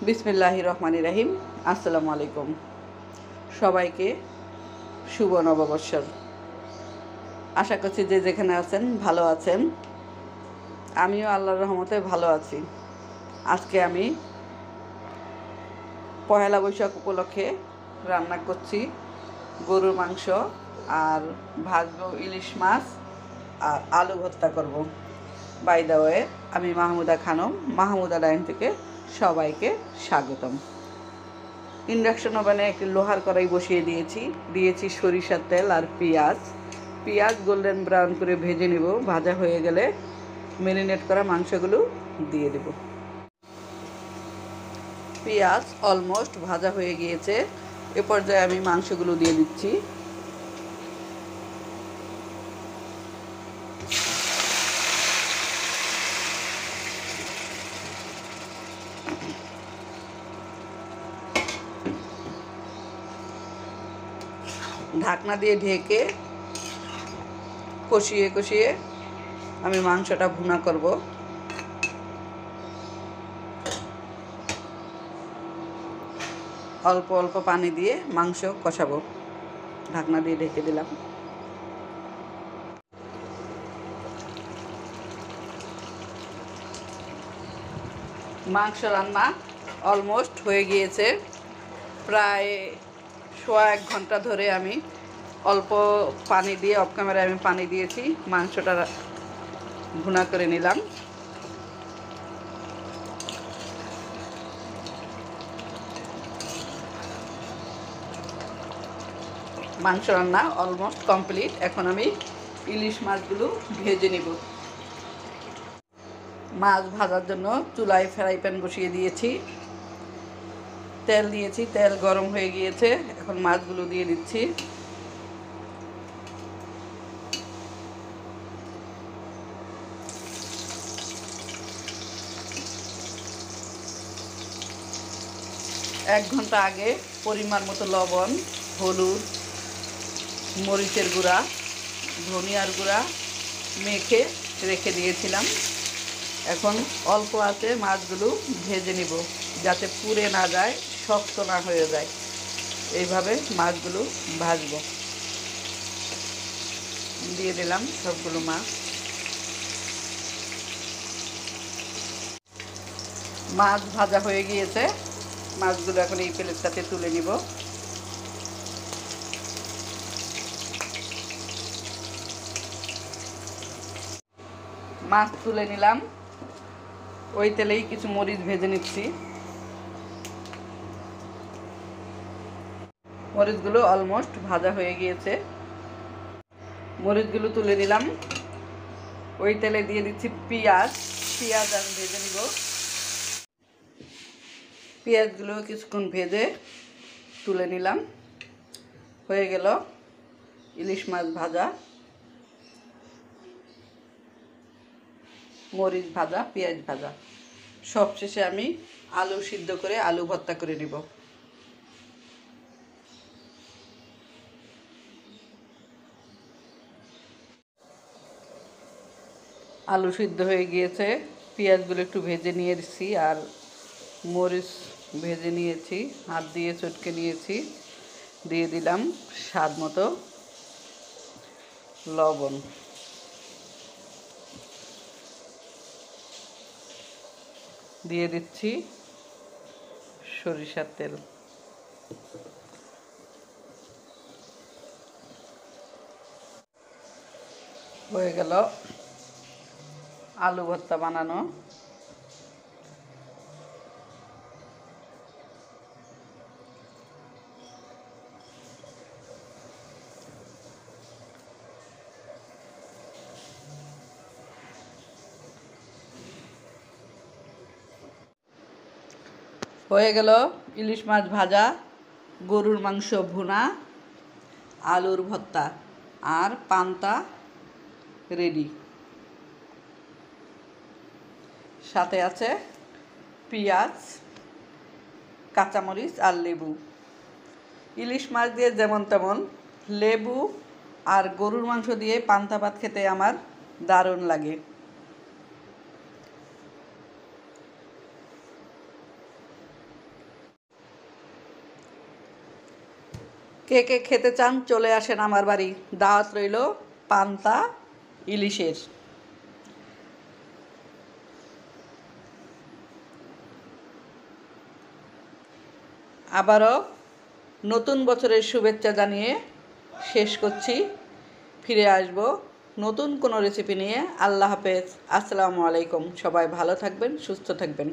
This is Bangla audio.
বিসমিল্লাহির রহমানির রহিম। আসসালামু আলাইকুম। সবাইকে শুভ নববর্ষর। আশা করছি যে যেখানে আছেন ভালো আছেন। আমিও আল্লাহর রহমতে ভালো আছি। আজকে আমি পহেলা বৈশাখ উপলক্ষে রান্না করছি গরুর মাংস আর ভাজবো ইলিশ মাছ আর আলু ভর্তা করব। বাই দ্য ওয়ে, আমি মাহমুদা খানম, মাহমুদা লাইন থেকে সবাইকে স্বাগতম। ইন্ডাকশন ওভেনে একটি লোহার কড়াই বসিয়ে দিয়েছি সরিষার তেল আর পেঁয়াজ গোল্ডেন ব্রাউন করে ভেজে নেব। ভাজা হয়ে গেলে ম্যারিনেট করা মাংসগুলো দিয়ে দেব। পেঁয়াজ অলমোস্ট ভাজা হয়ে গিয়েছে। এ পর্যায়ে আমি মাংসগুলো দিয়ে দিচ্ছি। ঢাকনা দিয়ে ঢেকে কষিয়ে আমি মাংসটা ভুনা করব। অল্প অল্প পানি দিয়ে মাংস কষাবো। ঢাকনা দিয়ে ঢেকে দিলাম। মাংস রান্না অলমোস্ট হয়ে গিয়েছে। প্রায় 1.5 ঘন্টা ধরে আমি অল্প পানি দিয়ে অফ ক্যামেরায় আমি পানি দিয়েছি। মাংসটা ভুনা করে নিলাম। মাংস রান্না অলমোস্ট কমপ্লিট। এখন আমি ইলিশ মাছগুলো ভেজে নিব। মাছ ভাজার জন্য চুলায় ফ্রাই প্যান বসিয়ে দিয়েছি, তেল দিয়েছি, তেল গরম হয়ে গিয়েছে। এখন মাছগুলো দিয়ে দিচ্ছি। এক ঘন্টা আগে পরিমাণ মতো লবণ, হলুদ, মরিচের গুঁড়া, ধনিয়ার গুঁড়া মেখে রেখে দিয়েছিলাম। এখন অল্প আঁচে মাছগুলো ভেজে নিব, যাতে পুড়ে না যায়, শক্ত না হয়ে যায়। এইভাবে মাছগুলো ভাজবো। দিয়ে দিলাম সবগুলো মাছ। মাছ ভাজা হয়ে গিয়েছে। মাছগুলো এখন এই প্লেটটাতে তুলে নিব। মাছ তুলে নিলাম। ওই তেলেই কিছু মরিচ ভেজে নিচ্ছি। মরিচগুলো অলমোস্ট ভাজা হয়ে গিয়েছে। মরিচগুলো তুলে নিলাম। ওই তেলে দিয়ে দিচ্ছি পেঁয়াজ আমি ভেজে নিব। পেঁয়াজগুলো কিছুক্ষণ ভেজে তুলে নিলাম। হয়ে গেল ইলিশ মাছ ভাজা, মরিচ ভাজা, পেঁয়াজ ভাজা। সবশেষে আমি আলু সিদ্ধ করে আলু ভর্তা করে নিব। আলু সিদ্ধ হয়ে গিয়েছে। পেঁয়াজগুলো একটু ভেজে নিয়েছি আর মরিচ ভেজে নিয়েছি, হাত দিয়ে চটকে নিয়েছি। দিয়ে দিলাম স্বাদ মতো লবণ। দিয়ে দিচ্ছি সরিষার তেল। হয়ে গেল আলু ভর্তা বানানো। হয়ে গেল ইলিশ মাছ ভাজা, গরুর মাংস ভুনা, আলুর ভর্তা আর পান্তা রেডি। সাথে আছে পেঁয়াজ, কাঁচামরিচ আর লেবু। ইলিশ মাছ দিয়ে যেমন তেমন, লেবু আর গরুর মাংস দিয়ে পান্তা ভাত খেতে আমার দারুণ লাগে। কে কে খেতে চান চলে আসেন আমার বাড়ি, দাওয়াত রইল পান্তা ইলিশের। আবারও নতুন বছরের শুভেচ্ছা জানিয়ে শেষ করছি। ফিরে আসব নতুন কোনো রেসিপি নিয়ে। আল্লাহ হাফেজ, আসসালামু আলাইকুম। সবাই ভালো থাকবেন, সুস্থ থাকবেন।